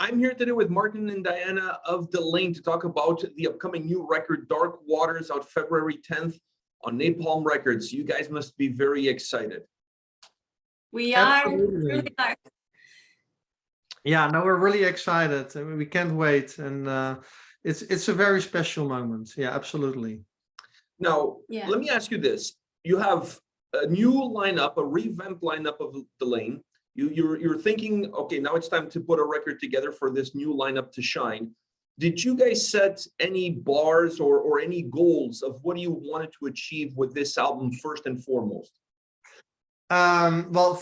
I'm here today with Martin and Diana of Delain to talk about the upcoming new record, Dark Waters, out February 10th on Napalm Records. You guys must be very excited. We are. Absolutely. Really are. Yeah, no, we're really excited. I mean, we can't wait, and it's a very special moment. Yeah, absolutely. Now, Yeah. let me ask you this. You have a new lineup, a revamped lineup of Delain. You're thinking, okay, now it's time to put a record together for this new lineup to shine. Did you guys set any bars or any goals of what you wanted to achieve with this album first and foremost? Well,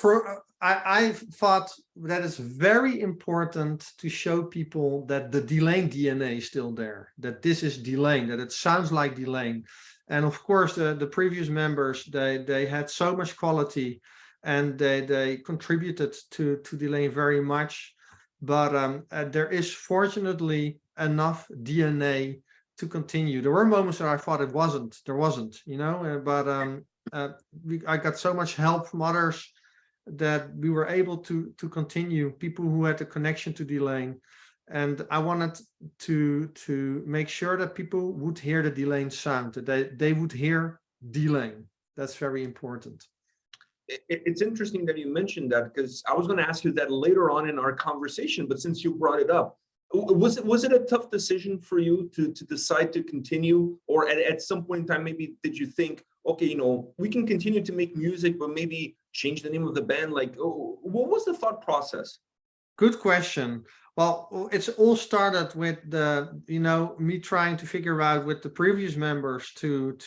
I thought that it's very important to show people that the Delain DNA is still there, that this is Delain, that it sounds like Delain. And of course, the previous members, they had so much quality, and they contributed to Delain very much. But there is fortunately enough DNA to continue. There were moments where I thought there wasn't, you know, but I got so much help from others that we were able to continue, people who had a connection to Delain. And I wanted to make sure that people would hear the Delain sound, that they would hear Delain. That's very important. It's interesting that you mentioned that, because I was going to ask you that later on in our conversation, but since you brought it up, was it a tough decision for you to decide to continue, or at some point in time maybe did you think, okay, you know, we can continue to make music but maybe change the name of the band? Like, what was the thought process? Good question. Well, it's all started with me trying to figure out with the previous members to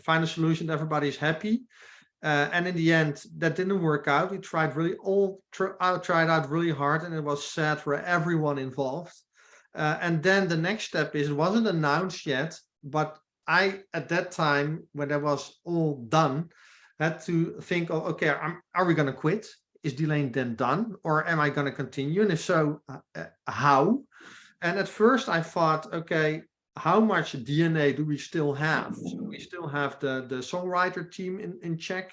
find a solution that everybody's happy. And in the end, that didn't work out. We tried tried out really hard, and it was sad for everyone involved. And then the next step is, it wasn't announced yet, but I, at that time, when that was all done, had to think of, okay, are we going to quit? Is Delain then done, or am I going to continue? And if so, how? And at first I thought, okay, how much DNA do we still have? So we still have the songwriter team in check,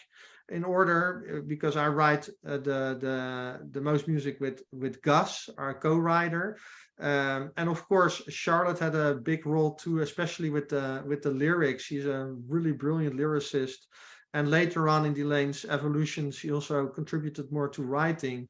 in order, because I write the most music with Gus, our co-writer, and of course Charlotte had a big role too, especially with the lyrics. She's a really brilliant lyricist, and later on in Delain's evolution, she also contributed more to writing.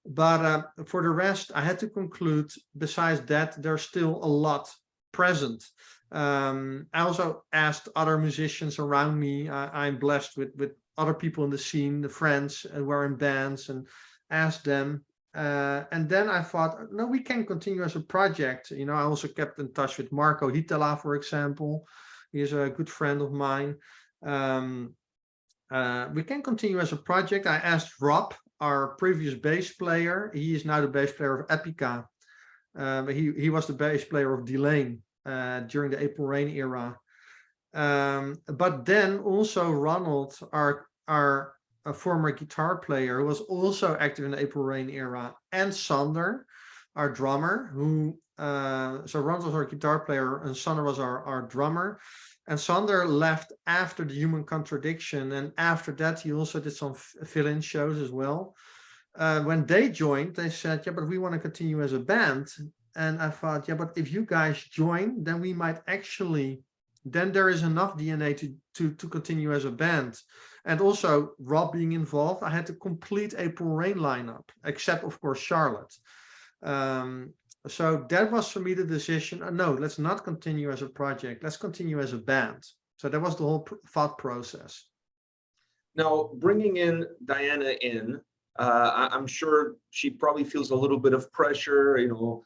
But for the rest, I had to conclude, besides that, there's still a lot present. I also asked other musicians around me. I'm blessed with other people in the scene, the friends who are in bands, and asked them. And then I thought, no, we can continue as a project. You know, I also kept in touch with Marco Hitala, for example. He is a good friend of mine. We can continue as a project. I asked Rob, our previous bass player. He is now the bass player of Epica. But he was the bass player of Delain during the April Rain era. But then also Ronald, our former guitar player, who was also active in the April Rain era, and Sander, our drummer, who so Ronald was our guitar player and Sander was our drummer. And Sander left after the Human Contradiction, and after that he also did some fill-in shows as well. When they joined, they said, yeah, but we want to continue as a band. And I thought, yeah, but if you guys join, then we might actually, then there is enough DNA to continue as a band. And also Rob being involved, I had to complete April Rain lineup, except of course Charlotte. So that was for me the decision. No, let's not continue as a project. Let's continue as a band. So that was the whole thought process. Now, bringing in Diana in, I'm sure she probably feels a little bit of pressure. You know,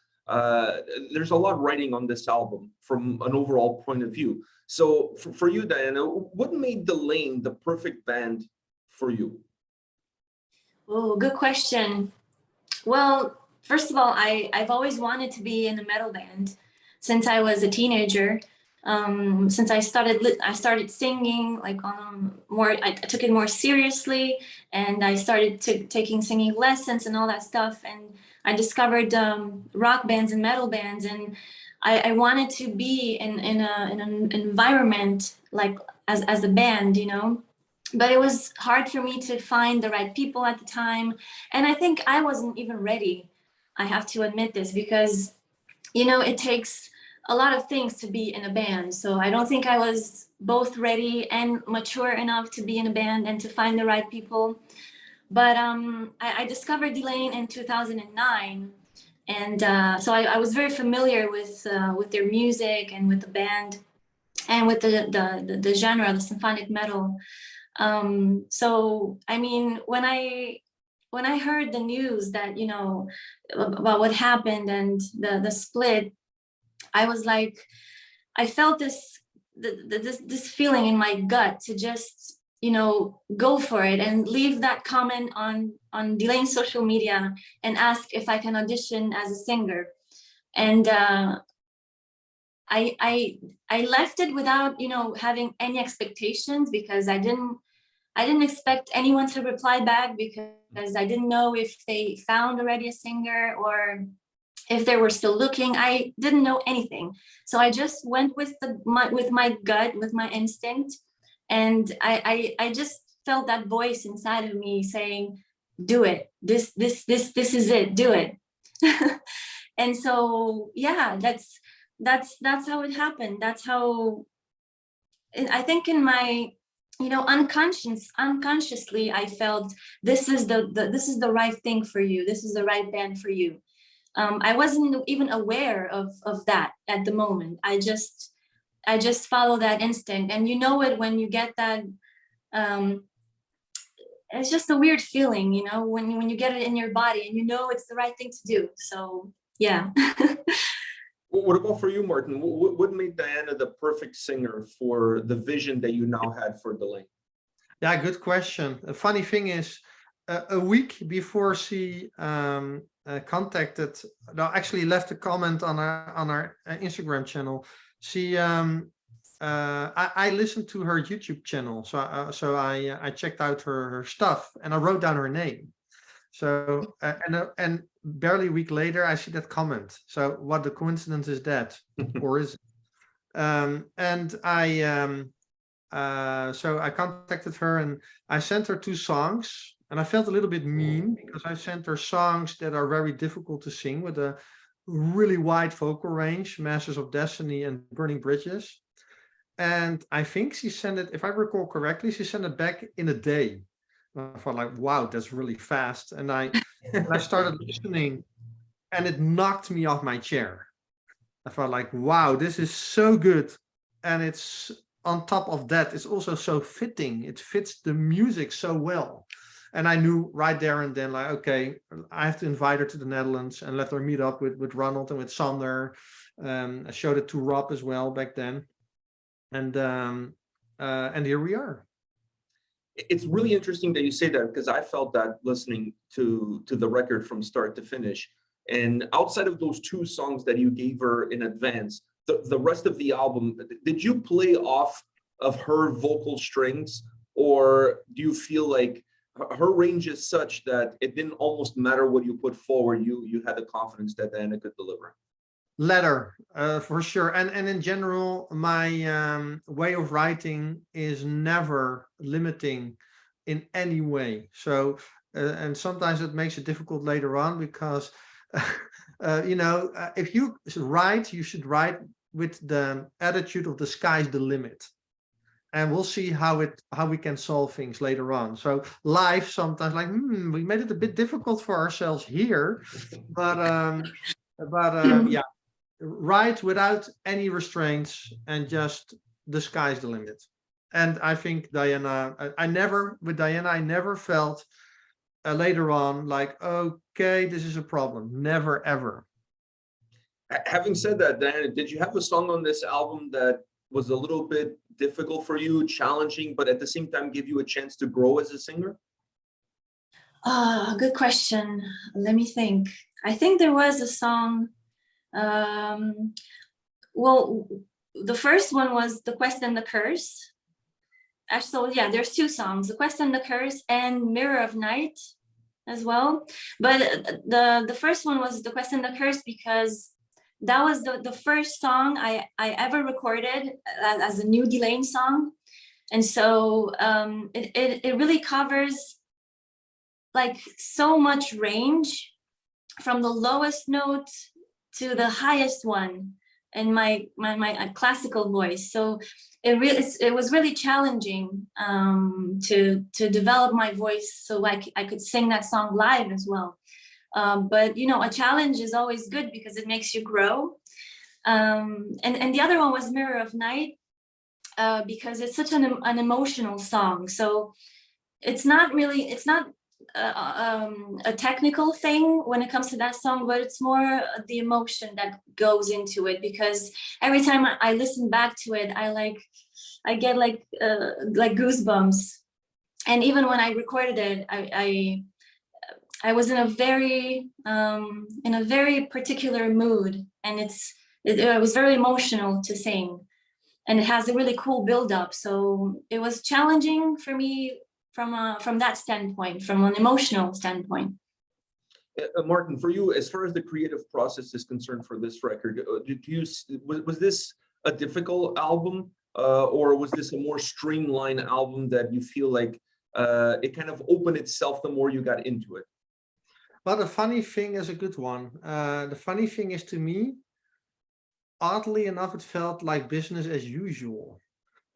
there's a lot riding on this album from an overall point of view. So for you, Diana, what made Delain the perfect band for you? Oh, good question. Well, first of all, I've always wanted to be in a metal band since I was a teenager. Since I started singing like more, I took it more seriously, and I started taking singing lessons and all that stuff. And I discovered rock bands and metal bands, and I wanted to be in an environment like as a band, you know. But it was hard for me to find the right people at the time, and I think I wasn't even ready. I have to admit this, because, you know, it takes a lot of things to be in a band. So I don't think I was both ready and mature enough to be in a band and to find the right people. But I discovered Delain in 2009. And so I was very familiar with their music and with the band and with the genre, the symphonic metal. So I mean, when I heard the news that, you know, about what happened and the split, I was like, I felt this feeling in my gut to just, you know, go for it and leave that comment on Delain's social media and ask if I can audition as a singer. And I left it without, you know, having any expectations, because I didn't expect anyone to reply back, because I didn't know if they found already a singer or if they were still looking. I didn't know anything. So I just went with my gut, with my instinct. And I just felt that voice inside of me saying, do it. This is it, do it. And so, yeah, that's how it happened. That's how, I think in my, you know, unconsciously, I felt this is the right thing for you. This is the right band for you. I wasn't even aware of that at the moment. I just follow that instinct, and you know it when you get that. It's just a weird feeling, you know, when you get it in your body and you know it's the right thing to do. So yeah. What about for you, Martin? What made Diana the perfect singer for the vision that you now had for Delain? Yeah, good question. A funny thing is, a week before she contacted, no, actually left a comment on our Instagram channel. She, I listened to her YouTube channel, so I checked out her stuff and I wrote down her name. So and barely a week later, I see that comment. So what the coincidence is that, or is it? And so I contacted her and I sent her 2 songs, and I felt a little bit mean because I sent her songs that are very difficult to sing with a really wide vocal range, Masters of Destiny and Burning Bridges. And I think she sent it, if I recall correctly, she sent it back in a day. I thought like, wow, that's really fast. And I started listening and it knocked me off my chair. I felt like, wow, this is so good. And it's on top of that, it's also so fitting. It fits the music so well. And I knew right there and then, like, okay, I have to invite her to the Netherlands and let her meet up with Ronald and with Sander. I showed it to Rob as well back then. And here we are. It's really interesting that you say that, because I felt that listening to the record from start to finish. And outside of those 2 songs that you gave her in advance, the rest of the album, did you play off of her vocal strings, or do you feel like her range is such that it didn't almost matter what you put forward, you had the confidence that Diana could deliver? Letter, for sure. And in general, my way of writing is never limiting in any way. So, and sometimes it makes it difficult later on because, you know, if you write, you should write with the attitude of the sky's the limit. And we'll see how we can solve things later on. So life sometimes like, we made it a bit difficult for ourselves here, but yeah. Write without any restraints and just the sky's the limit. And I think Diana, I never felt later on like, okay, this is a problem. Never, ever. Having said that, Diana, did you have a song on this album that was a little bit difficult for you, challenging, but at the same time give you a chance to grow as a singer? Good question. Let me think. I think there was a song. Well, the first one was The Quest and the Curse. Actually, so yeah, there's 2 songs, The Quest and the Curse and Mirror of Night as well. But the first one was The Quest and the Curse because that was the first song I ever recorded as a new Delain song. And so it really covers like so much range from the lowest note to the highest one in my classical voice. So it was really challenging to develop my voice so I could sing that song live as well. But you know, a challenge is always good because it makes you grow. And the other one was Mirror of Night, because it's such an emotional song. So it's not a technical thing when it comes to that song, but it's more the emotion that goes into it, because every time I listen back to it, I get like goosebumps. And even when I recorded it, I was in a very particular mood, and it was very emotional to sing, and it has a really cool build up. So it was challenging for me from that standpoint, from an emotional standpoint. Martin, for you, as far as the creative process is concerned for this record, was this a difficult album, or was this a more streamlined album that you feel like it kind of opened itself the more you got into it? Well, the funny thing is a good one. The funny thing is, to me, oddly enough, it felt like business as usual.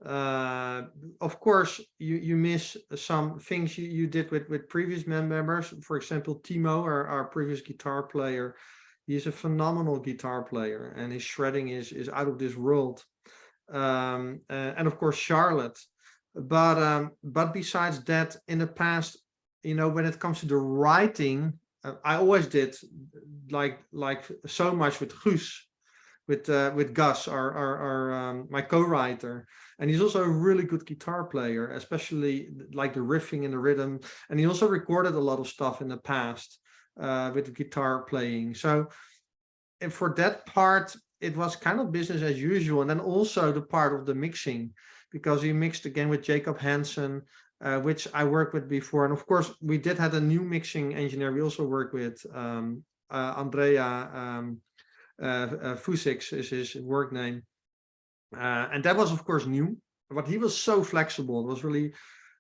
Of course, you miss some things you did with previous members. For example, Timo, our previous guitar player, he's a phenomenal guitar player, and his shredding is out of this world. And of course, Charlotte. But besides that, in the past, you know, when it comes to the writing, I always did like so much with Guus, with Gus, our my co-writer, and he's also a really good guitar player, especially like the riffing and the rhythm. And he also recorded a lot of stuff in the past with guitar playing. So, and for that part, it was kind of business as usual. And then also the part of the mixing, because he mixed again with Jacob Hansen, which I worked with before. And of course, we did have a new mixing engineer. We also worked with Andrea Fusix is his work name. And that was, of course, new, but he was so flexible. It was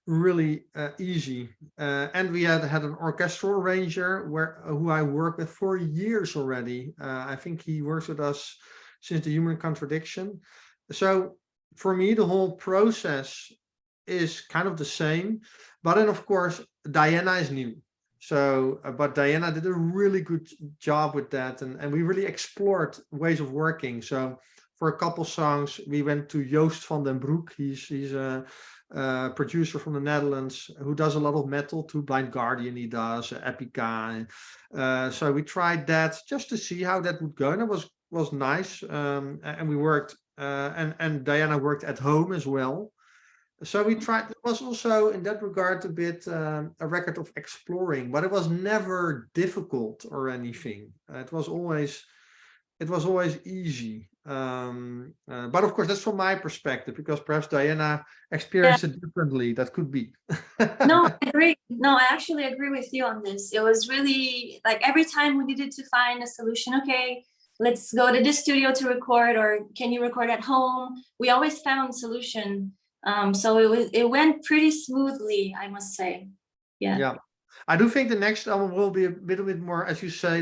really easy. And we had an orchestral arranger who I worked with for years already. I think he works with us since The Human Contradiction. So for me, the whole process is kind of the same. But then, of course, Diana is new. So, but Diana did a really good job with that, and we really explored ways of working. So for a couple songs, we went to Joost van den Broek. He's a producer from the Netherlands who does a lot of metal too. Blind Guardian he does, Epica. So we tried that just to see how that would go, and it was nice. And we worked, and Diana worked at home as well. So we tried. It was also in that regard a bit a record of exploring, but it was never difficult or anything. It was always easy. But of course, that's from my perspective, because perhaps Diana experienced it differently. That could be. No, I agree. No, I actually agree with you on this. It was really like every time we needed to find a solution. Okay, let's go to this studio to record, or can you record at home? We always found solution. So it went pretty smoothly, I must say. Yeah. I do think the next album will be a little bit more, as you say,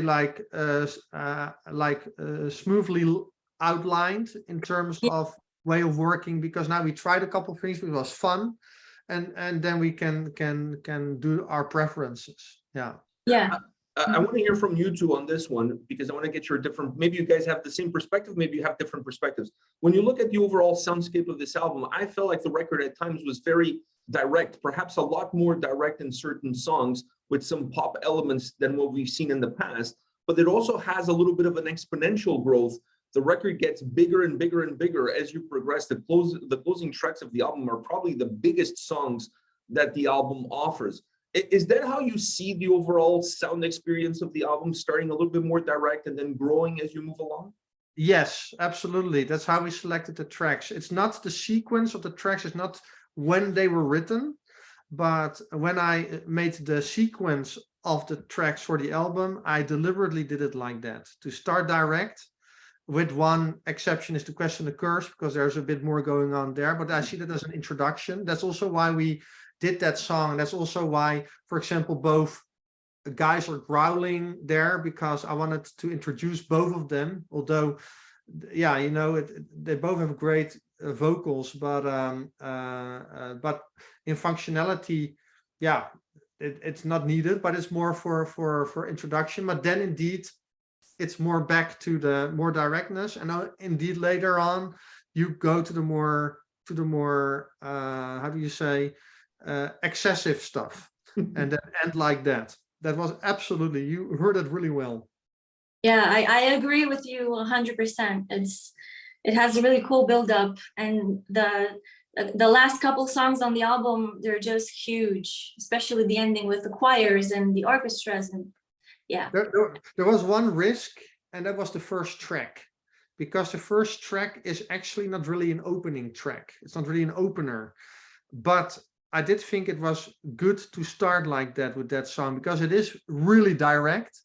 smoothly outlined in terms of way of working, because now we tried a couple of things, it was fun, and then we can do our preferences. Yeah. I want to hear from you two on this one, because I want to get your different, maybe you guys have the same perspective, maybe you have different perspectives. When you look at the overall soundscape of this album, I felt like the record at times was very direct, perhaps a lot more direct in certain songs with some pop elements than what we've seen in the past, but it also has a little bit of an exponential growth. The record gets bigger and bigger and bigger as you progress. The closing tracks of the album are probably the biggest songs that the album offers. Is that how you see the overall sound experience of the album, starting a little bit more direct and then growing as you move along? Yes, absolutely. That's how we selected the tracks. It's not the sequence of the tracks, it's not when they were written, but when I made the sequence of the tracks for the album, I deliberately did it like that, to start direct, with one exception is the Question the Curse, because there's a bit more going on there, but I see that as an introduction. That's also why we did that song. That's also why, for example, both guys are growling there because I wanted to introduce both of them. Although, yeah, you know, they both have great vocals, but in functionality, yeah, it's not needed, but it's more for introduction. But then indeed, it's more back to the more directness, and indeed later on, you go to the more how do you say, excessive stuff, and then end like that. That was absolutely, you heard it really well. Yeah, I agree with you 100%. It has a really cool build up, and the last couple songs on the album, they're just huge, especially the ending with the choirs and the orchestras, and yeah. There was one risk, and that was the first track, because the first track is actually not really an opening track. It's not really an opener, but I did think it was good to start like that with that song, because it is really direct,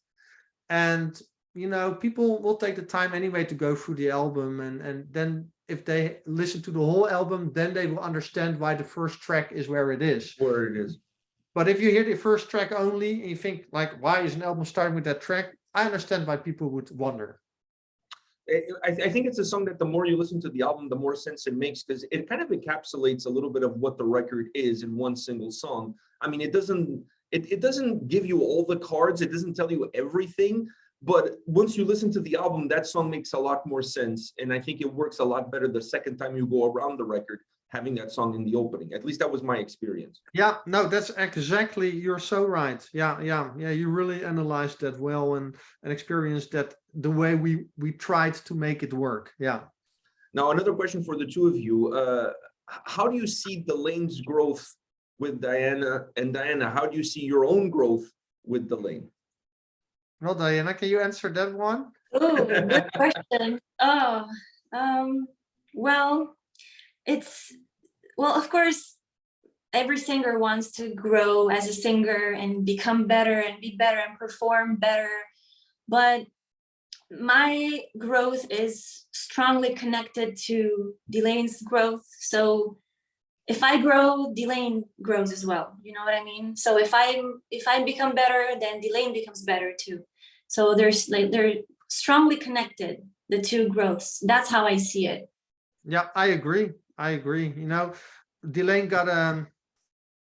and you know, people will take the time anyway to go through the album, and then if they listen to the whole album, then they will understand why the first track is where it is. Where it is. But if you hear the first track only and you think like, why is an album starting with that track? I understand why people would wonder. I think it's a song that the more you listen to the album, the more sense it makes, because it kind of encapsulates a little bit of what the record is in one single song. I mean, it doesn't give you all the cards, it doesn't tell you everything, but once you listen to the album, that song makes a lot more sense. And I think it works a lot better the second time you go around the record, having that song in the opening. At least that was my experience. Yeah, no, that's exactly, you're so right. Yeah, you really analyzed that well, and experienced that the way we tried to make it work. Yeah. Now, another question for the two of you. How do you see Delain's growth with Diana? And Diana, how do you see your own growth with Delain? Well, Diana, can you answer that one? Oh, good question. Oh, well, of course, every singer wants to grow as a singer and become better and be better and perform better. But my growth is strongly connected to Delain's growth. So if I grow, Delain grows as well. You know what I mean? So if I become better, then Delain becomes better too. So they're strongly connected, the two growths. That's how I see it. Yeah, I agree. You know, Delain got a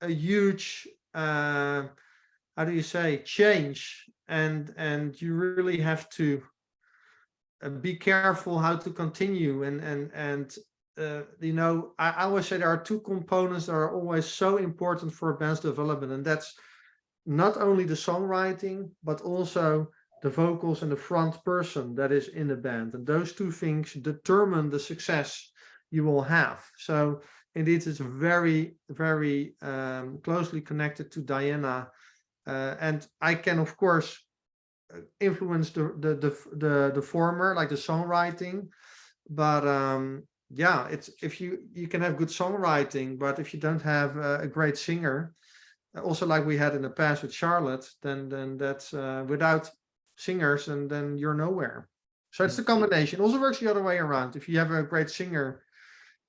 huge how do you say, change, and you really have to be careful how to continue, and you know, I always say there are two components that are always so important for a band's development, and that's not only the songwriting, but also the vocals and the front person that is in the band, and those two things determine the success you will have. So indeed, it's very, very closely connected to Diana, and I can of course influence the former, like the songwriting, but yeah, it's, if you can have good songwriting, but if you don't have a great singer, also like we had in the past with Charlotte, then that's without singers, and then you're nowhere. So it's the combination. It also works the other way around. If you have a great singer,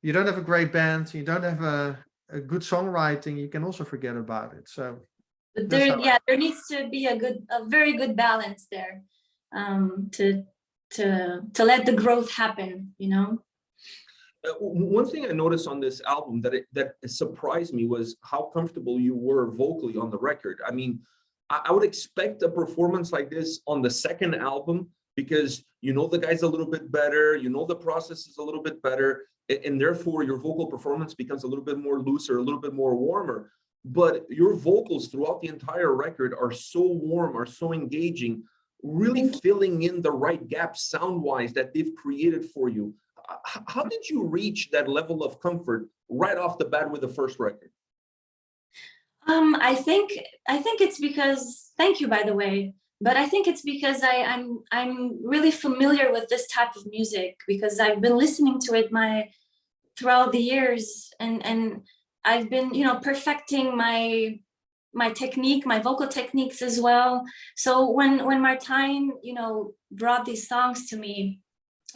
you don't have a great band, you don't have a good songwriting, you can also forget about it. So but there needs to be a very good balance there, to let the growth happen, you know. One thing I noticed on this album that surprised me was how comfortable you were vocally on the record. I mean, I would expect a performance like this on the second album, because you know the guy's a little bit better, you know the process is a little bit better, and therefore your vocal performance becomes a little bit more looser, a little bit more warmer. But your vocals throughout the entire record are so warm, are so engaging, really filling in the right gaps sound-wise that they've created for you. How did you reach that level of comfort right off the bat with the first record? I think it's because, thank you, by the way, but I think it's because I'm really familiar with this type of music, because I've been listening to it throughout the years, and I've been, you know, perfecting my technique, my vocal techniques as well. So when Martijn, you know, brought these songs to me,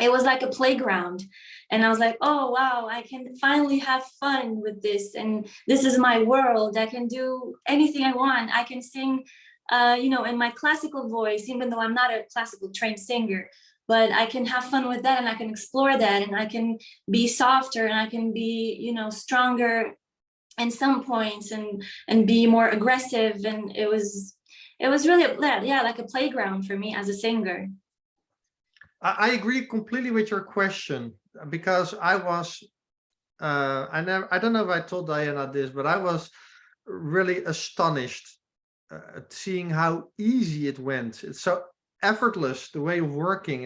it was like a playground, and I was like, oh wow, I can finally have fun with this, and this is my world. I can do anything I want. I can sing in my classical voice, even though I'm not a classical trained singer, but I can have fun with that and I can explore that and I can be softer and I can be, stronger in some points and be more aggressive. And it was really, like a playground for me as a singer. I agree completely with your question, because I was, I don't know if I told Diana this, but I was really astonished seeing how easy it went. It's so effortless, the way of working,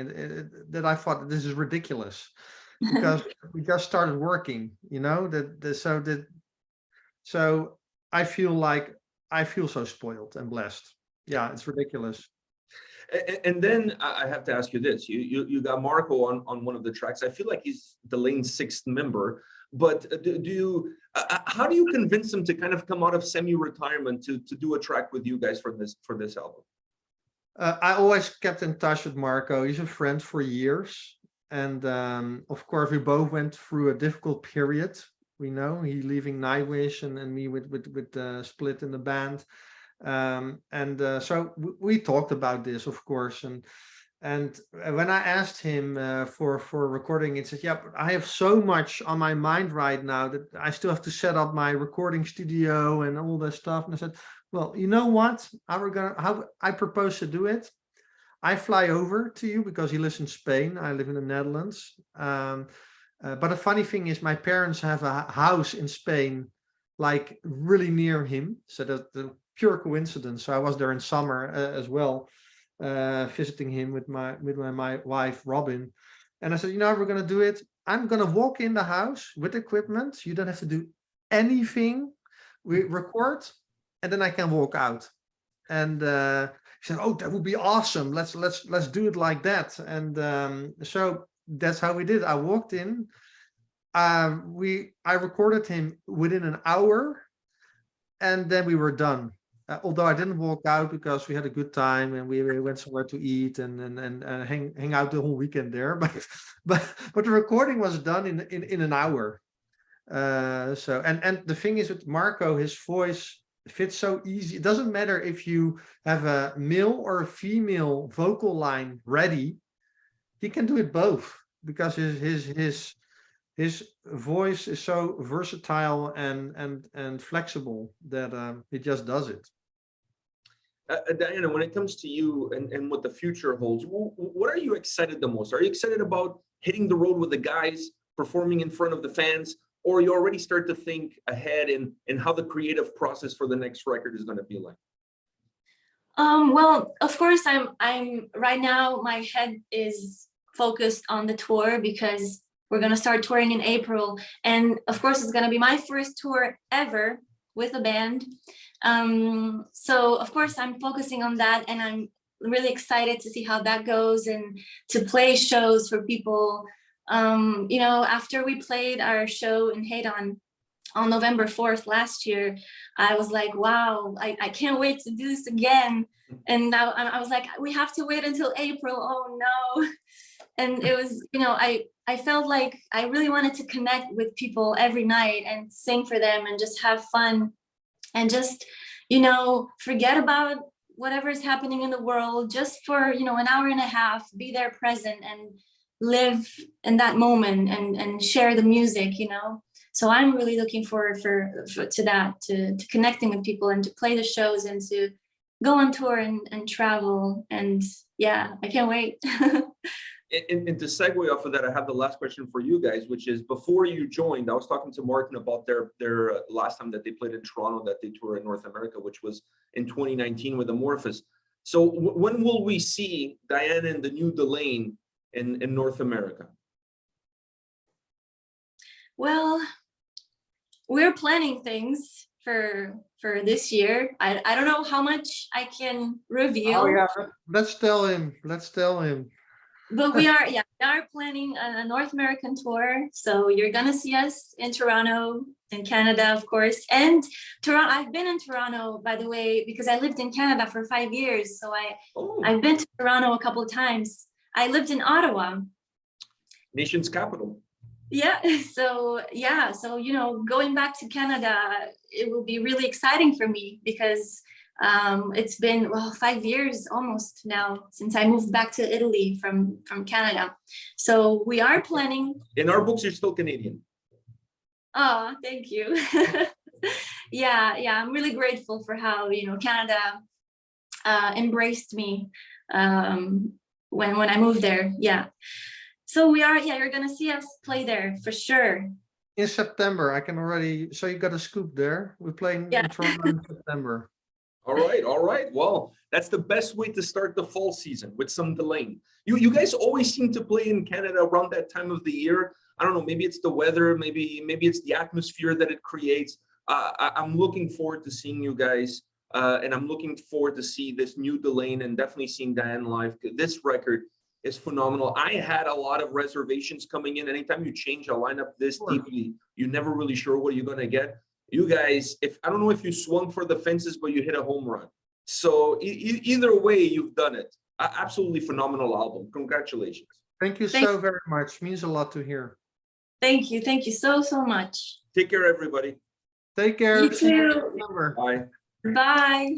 that I thought this is ridiculous, because we just started working, so I feel so spoiled and blessed. Yeah, it's ridiculous. And then I have to ask you this: you got Marco on one of the tracks. I feel like he's Delain's sixth member, but how do you convince him to kind of come out of semi-retirement to do a track with you guys for this album? I always kept in touch with Marco. He's a friend for years, and of course we both went through a difficult period. We know he leaving Nightwish and me with split in the band. So we talked about this, of course, and when I asked him for recording, he said, yeah, but I have so much on my mind right now that I still have to set up my recording studio and all that stuff. And I said, well, you know what, how I propose to do it. I fly over to you, because he lives in Spain, I live in the Netherlands, but the funny thing is my parents have a house in Spain, like really near him, so that the pure coincidence. So I was there in summer as well, visiting him with my wife Robin, and I said, we're gonna do it. I'm gonna walk in the house with equipment. You don't have to do anything. We record, and then I can walk out. And he said, "Oh, that would be awesome. Let's do it like that." And so that's how we did. I walked in. I recorded him within an hour, and then we were done. Although I didn't walk out, because we had a good time and we went somewhere to eat and hang out the whole weekend there. But the recording was done in an hour. So and the thing is with Marco, his voice fits so easy. It doesn't matter if you have a male or a female vocal line ready. He can do it both, because his voice is so versatile and flexible that it just does it. Diana, when it comes to you and what the future holds, what are you excited the most? Are you excited about hitting the road with the guys, performing in front of the fans, or you already start to think ahead in how the creative process for the next record is going to be like? Well, of course, I'm right now, my head is focused on the tour, because we're going to start touring in April. And of course, it's going to be my first tour ever with a band. So of course, I'm focusing on that, and I'm really excited to see how that goes and to play shows for people. After we played our show in Haydon on November 4th last year, I was like, wow, I can't wait to do this again. And I was like, we have to wait until April. Oh no. And it was, I felt like I really wanted to connect with people every night and sing for them and just have fun and just, forget about whatever's happening in the world, just for, an hour and a half, be there present and live in that moment and share the music, So I'm really looking forward to that, to connecting with people and to play the shows and to go on tour and travel. And yeah, I can't wait. And to segue off of that, I have the last question for you guys, which is, before you joined, I was talking to Martin about their last time that they played in Toronto, that they toured in North America, which was in 2019 with Amorphous. So when will we see Diana and the new Delain in North America? Well, we're planning things for this year. I don't know how much I can reveal. Oh yeah, let's tell him. But we are planning a North American tour. So you're gonna see us in Toronto, in Canada, of course. And Toronto, I've been in Toronto, by the way, because I lived in Canada for 5 years. So I've been to Toronto a couple of times. I lived in Ottawa. Nation's capital. Yeah, so going back to Canada, it will be really exciting for me, because It's been, well, 5 years almost now since I moved back to Italy from Canada. So we are planning. In our books, you're still Canadian. Oh, thank you. Yeah, I'm really grateful for how, Canada embraced me when I moved there. Yeah. So you're gonna see us play there for sure. In September, I can already, so you got a scoop there. We're playing in Toronto in September. All right. Well, that's the best way to start the fall season, with some Delain. You guys always seem to play in Canada around that time of the year. I don't know, maybe it's the weather, maybe it's the atmosphere that it creates. I'm looking forward to seeing you guys, and I'm looking forward to see this new Delain, and definitely seeing Diane live. This record is phenomenal. I had a lot of reservations coming in. Anytime you change a lineup this deeply, you're never really sure what you're going to get. You guys, I don't know if you swung for the fences, but you hit a home run. So either way, you've done it. Absolutely phenomenal album. Congratulations. Thank you so very much. Means a lot to hear. Thank you so much. Take care, everybody. Take care. You too. Bye. Bye.